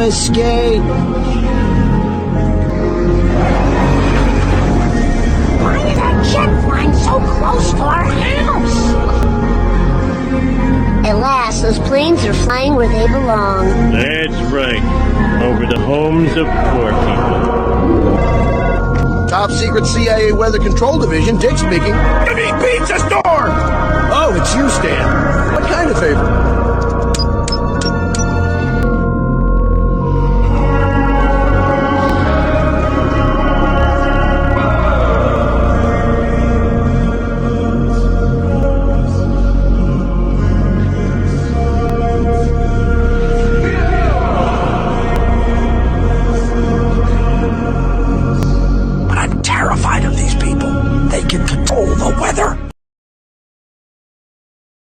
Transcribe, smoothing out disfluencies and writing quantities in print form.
escape. Why did that jet flying so close to our house? At last, those planes are flying where they belong. That's right. Over the homes of poor people. Top secret CIA Weather Control Division, Dick speaking. Give me pizza store! Oh, it's you, Stan. What kind of favor?